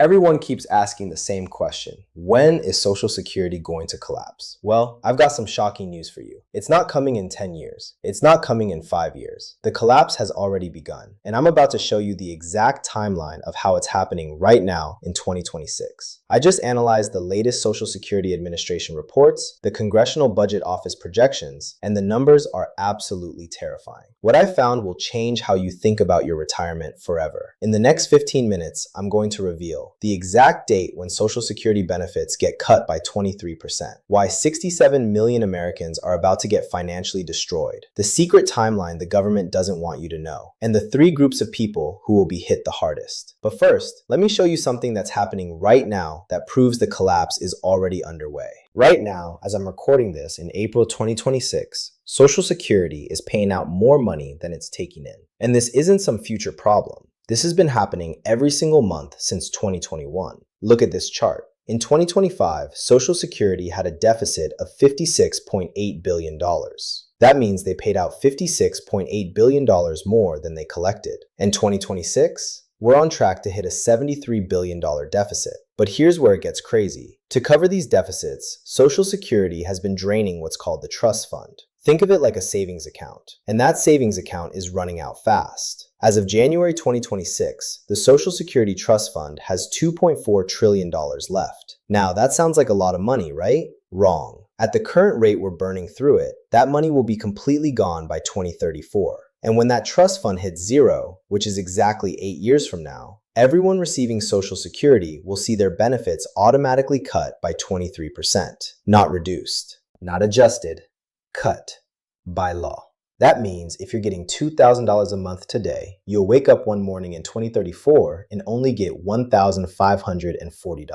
Everyone keeps asking the same question. When is Social Security going to collapse? Well, I've got some shocking news for you. It's not coming in 10 years. It's not coming in 5 years. The collapse has already begun, and I'm about to show you the exact timeline of how it's happening right now in 2026. I just analyzed the latest Social Security Administration reports, the Congressional Budget Office projections, and the numbers are absolutely terrifying. What I found will change how you think about your retirement forever. In the next 15 minutes, I'm going to reveal the exact date when Social Security benefits get cut by 23%, why 67 million Americans are about to get financially destroyed, the secret timeline the government doesn't want you to know, and the 3 groups of people who will be hit the hardest. But first, let me show you something that's happening right now that proves the collapse is already underway. Right now, as I'm recording this in April 2026, Social Security is paying out more money than it's taking in. And this isn't some future problem. This has been happening every single month since 2021. Look at this chart. In 2025, Social Security had a deficit of $56.8 billion. That means they paid out $56.8 billion more than they collected. In 2026, we're on track to hit a $73 billion deficit. But here's where it gets crazy. To cover these deficits, Social Security has been draining what's called the trust fund. Think of it like a savings account, and that savings account is running out fast. As of January 2026, the Social Security Trust Fund has $2.4 trillion left. Now, that sounds like a lot of money, right? Wrong. At the current rate we're burning through it, that money will be completely gone by 2034. And when that trust fund hits zero, which is exactly 8 years from now, everyone receiving Social Security will see their benefits automatically cut by 23%. Not reduced, not adjusted, cut by law. That means if you're getting $2,000 a month today, you'll wake up one morning in 2034 and only get $1,540.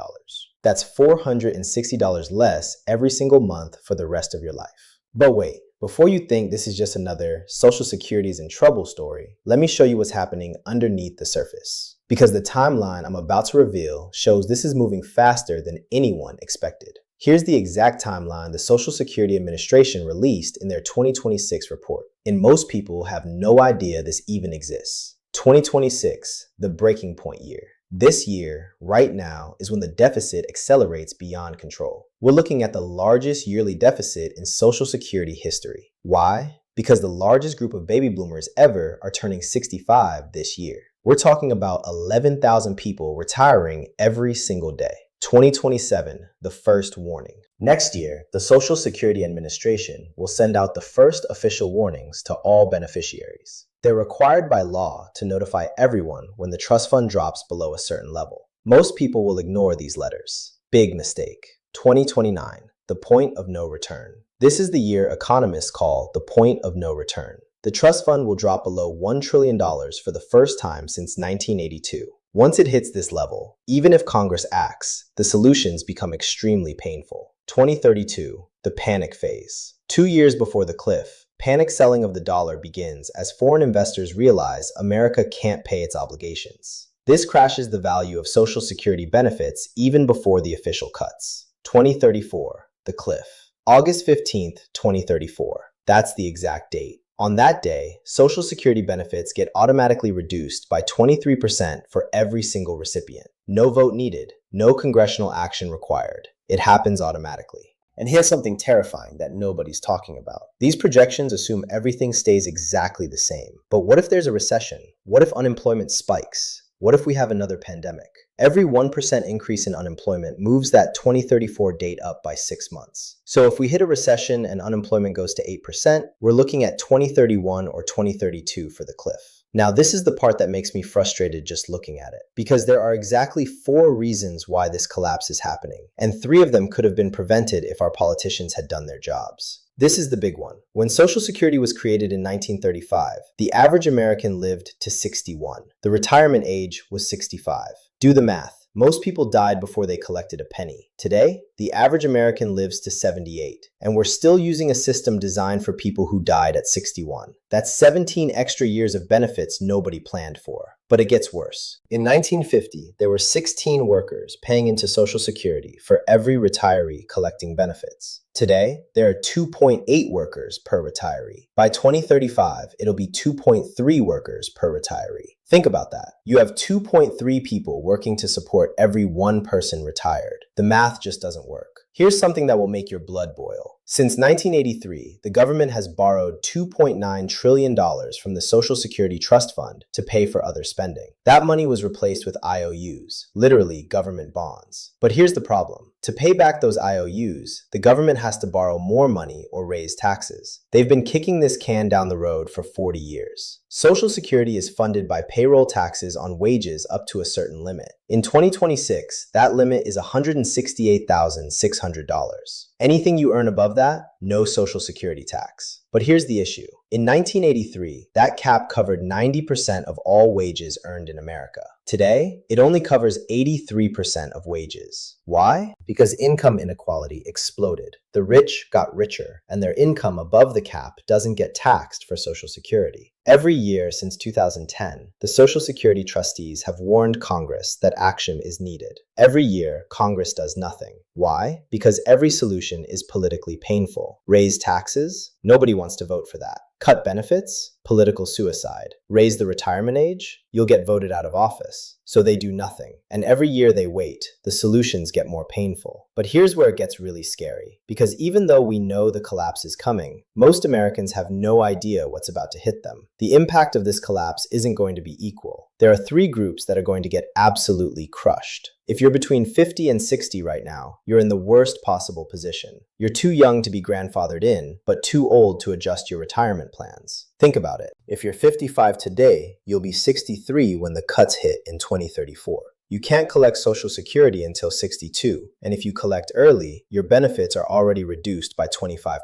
That's $460 less every single month for the rest of your life. But wait, before you think this is just another Social Security is in trouble story, let me show you what's happening underneath the surface. Because the timeline I'm about to reveal shows this is moving faster than anyone expected. Here's the exact timeline the Social Security Administration released in their 2026 report. And most people have no idea this even exists. 2026, the breaking point year. This year, right now, is when the deficit accelerates beyond control. We're looking at the largest yearly deficit in Social Security history. Why? Because the largest group of baby boomers ever are turning 65 this year. We're talking about 11,000 people retiring every single day. 2027, the first warning. Next year, the Social Security Administration will send out the first official warnings to all beneficiaries. They're required by law to notify everyone when the trust fund drops below a certain level. Most people will ignore these letters. Big mistake. 2029, the point of no return. This is the year economists call the point of no return. The trust fund will drop below $1 trillion for the first time since 1982. Once it hits this level, even if Congress acts, the solutions become extremely painful. 2032, the panic phase. 2 years before the cliff, panic selling of the dollar begins as foreign investors realize America can't pay its obligations. This crashes the value of Social Security benefits even before the official cuts. 2034, the cliff. August 15th, 2034. That's the exact date. On that day, Social Security benefits get automatically reduced by 23% for every single recipient. No vote needed, no congressional action required. It happens automatically. And here's something terrifying that nobody's talking about. These projections assume everything stays exactly the same. But what if there's a recession? What if unemployment spikes? What if we have another pandemic? Every 1% increase in unemployment moves that 2034 date up by 6 months. So if we hit a recession and unemployment goes to 8%, we're looking at 2031 or 2032 for the cliff. Now, this is the part that makes me frustrated just looking at it, because there are exactly 4 reasons why this collapse is happening, and 3 of them could have been prevented if our politicians had done their jobs. This is the big one. When Social Security was created in 1935, the average American lived to 61. The retirement age was 65. Do the math. Most people died before they collected a penny. Today, the average American lives to 78, and we're still using a system designed for people who died at 61. That's 17 extra years of benefits nobody planned for. But it gets worse. In 1950, there were 16 workers paying into Social Security for every retiree collecting benefits. Today, there are 2.8 workers per retiree. By 2035, it'll be 2.3 workers per retiree. Think about that. You have 2.3 people working to support every one person retired. The math just doesn't work. Here's something that will make your blood boil. Since 1983, the government has borrowed $2.9 trillion from the Social Security Trust Fund to pay for other spending. That money was replaced with IOUs, literally government bonds. But here's the problem. To pay back those IOUs, the government has to borrow more money or raise taxes. They've been kicking this can down the road for 40 years. Social Security is funded by payroll taxes on wages up to a certain limit. In 2026, that limit is $168,600. Anything you earn above that, no Social Security tax. But here's the issue. In 1983, that cap covered 90% of all wages earned in America. Today, it only covers 83% of wages. Why? Because income inequality exploded. The rich got richer, and their income above the cap doesn't get taxed for Social Security. Every year since 2010, the Social Security trustees have warned Congress that action is needed. Every year, Congress does nothing. Why? Because every solution is politically painful. Raise taxes? Nobody wants to vote for that. Cut benefits? Political suicide. Raise the retirement age? You'll get voted out of office. So they do nothing. And every year they wait, the solutions get more painful. But here's where it gets really scary. Because even though we know the collapse is coming, most Americans have no idea what's about to hit them. The impact of this collapse isn't going to be equal. There are three groups that are going to get absolutely crushed. If you're between 50 and 60 right now, you're in the worst possible position. You're too young to be grandfathered in, but too old to adjust your retirement plans. Think about it. If you're 55 today, you'll be 63 when the cuts hit in 2034. You can't collect Social Security until 62, and if you collect early, your benefits are already reduced by 25%.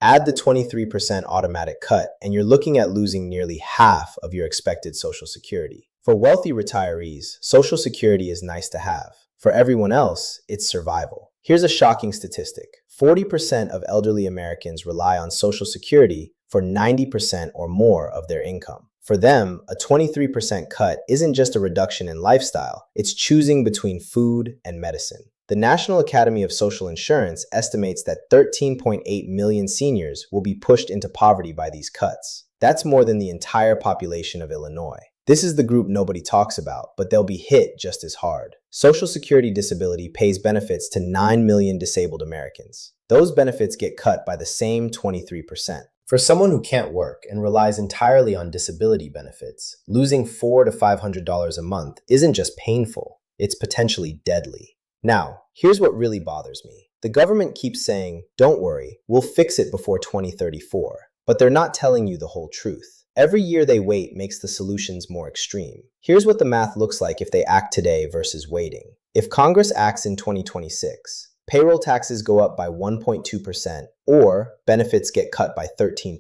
Add the 23% automatic cut, and you're looking at losing nearly half of your expected Social Security. For wealthy retirees, Social Security is nice to have. For everyone else, it's survival. Here's a shocking statistic. 40% of elderly Americans rely on Social Security for 90% or more of their income. For them, a 23% cut isn't just a reduction in lifestyle, it's choosing between food and medicine. The National Academy of Social Insurance estimates that 13.8 million seniors will be pushed into poverty by these cuts. That's more than the entire population of Illinois. This is the group nobody talks about, but they'll be hit just as hard. Social Security disability pays benefits to 9 million disabled Americans. Those benefits get cut by the same 23%. For someone who can't work and relies entirely on disability benefits, losing $400 to $500 a month isn't just painful, it's potentially deadly. Now, here's what really bothers me. The government keeps saying, don't worry, we'll fix it before 2034, but they're not telling you the whole truth. Every year they wait makes the solutions more extreme. Here's what the math looks like if they act today versus waiting. If Congress acts in 2026, payroll taxes go up by 1.2%, or benefits get cut by 13%,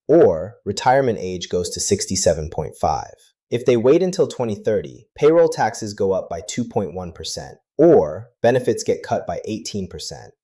or retirement age goes to 67.5. If they wait until 2030, payroll taxes go up by 2.1%, or benefits get cut by 18%,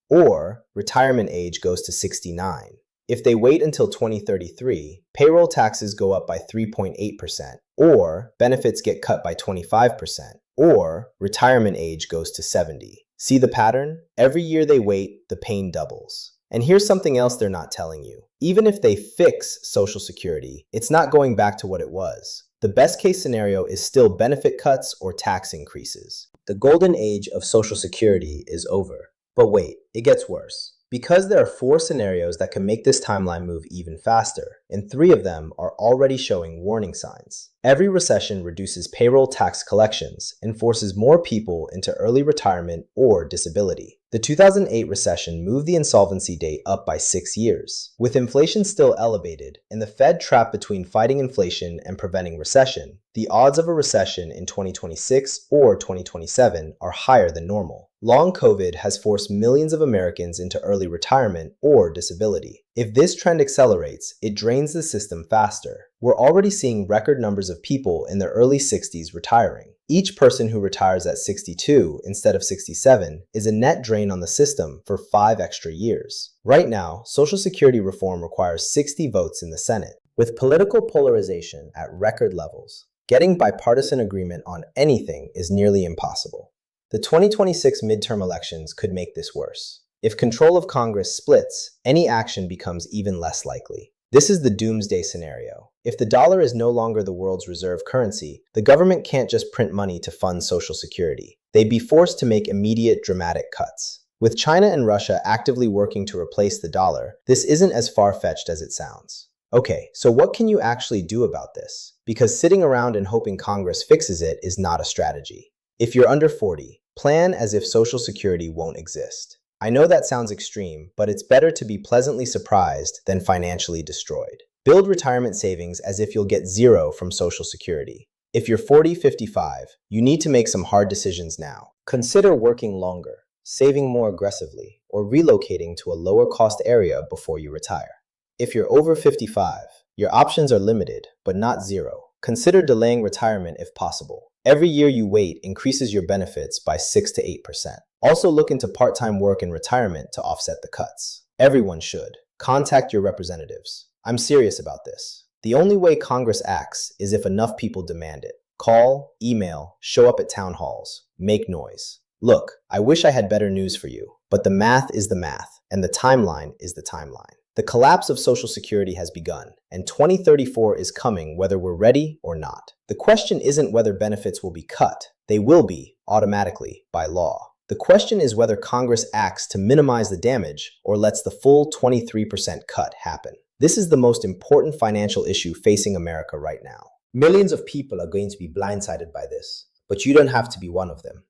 or retirement age goes to 69. If they wait until 2033, payroll taxes go up by 3.8%, or benefits get cut by 25%, or retirement age goes to 70. See the pattern? Every year they wait, the pain doubles. And here's something else they're not telling you. Even if they fix Social Security, it's not going back to what it was. The best case scenario is still benefit cuts or tax increases. The golden age of Social Security is over. But wait, it gets worse. Because there are 4 scenarios that can make this timeline move even faster, and 3 of them are already showing warning signs. Every recession reduces payroll tax collections and forces more people into early retirement or disability. The 2008 recession moved the insolvency date up by 6 years. With inflation still elevated and the Fed trapped between fighting inflation and preventing recession, the odds of a recession in 2026 or 2027 are higher than normal. Long COVID has forced millions of Americans into early retirement or disability. If this trend accelerates, it drains the system faster. We're already seeing record numbers of people in their early 60s retiring. Each person who retires at 62 instead of 67 is a net drain on the system for 5 extra years. Right now, Social Security reform requires 60 votes in the Senate. With political polarization at record levels, getting bipartisan agreement on anything is nearly impossible. The 2026 midterm elections could make this worse. If control of Congress splits, any action becomes even less likely. This is the doomsday scenario. If the dollar is no longer the world's reserve currency, the government can't just print money to fund Social Security. They'd be forced to make immediate, dramatic cuts. With China and Russia actively working to replace the dollar, this isn't as far-fetched as it sounds. Okay, so what can you actually do about this? Because sitting around and hoping Congress fixes it is not a strategy. If you're under 40, plan as if Social Security won't exist. I know that sounds extreme, but it's better to be pleasantly surprised than financially destroyed. Build retirement savings as if you'll get zero from Social Security. If you're 40-55, you need to make some hard decisions now. Consider working longer, saving more aggressively, or relocating to a lower-cost area before you retire. If you're over 55, your options are limited, but not zero. Consider delaying retirement if possible. Every year you wait increases your benefits by 6 to 8%. Also look into part-time work in retirement to offset the cuts. Everyone should. Contact your representatives. I'm serious about this. The only way Congress acts is if enough people demand it. Call, email, show up at town halls, make noise. Look, I wish I had better news for you, but the math is the math, and the timeline is the timeline. The collapse of Social Security has begun, and 2034 is coming whether we're ready or not. The question isn't whether benefits will be cut. They will be, automatically, by law. The question is whether Congress acts to minimize the damage or lets the full 23% cut happen. This is the most important financial issue facing America right now. Millions of people are going to be blindsided by this, but you don't have to be one of them.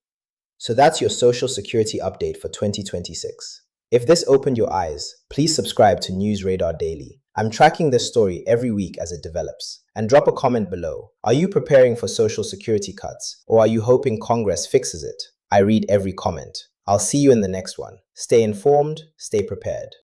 So that's your Social Security update for 2026. If this opened your eyes, please subscribe to News Radar Daily. I'm tracking this story every week as it develops. And drop a comment below. Are you preparing for Social Security cuts, or are you hoping Congress fixes it? I read every comment. I'll see you in the next one. Stay informed, stay prepared.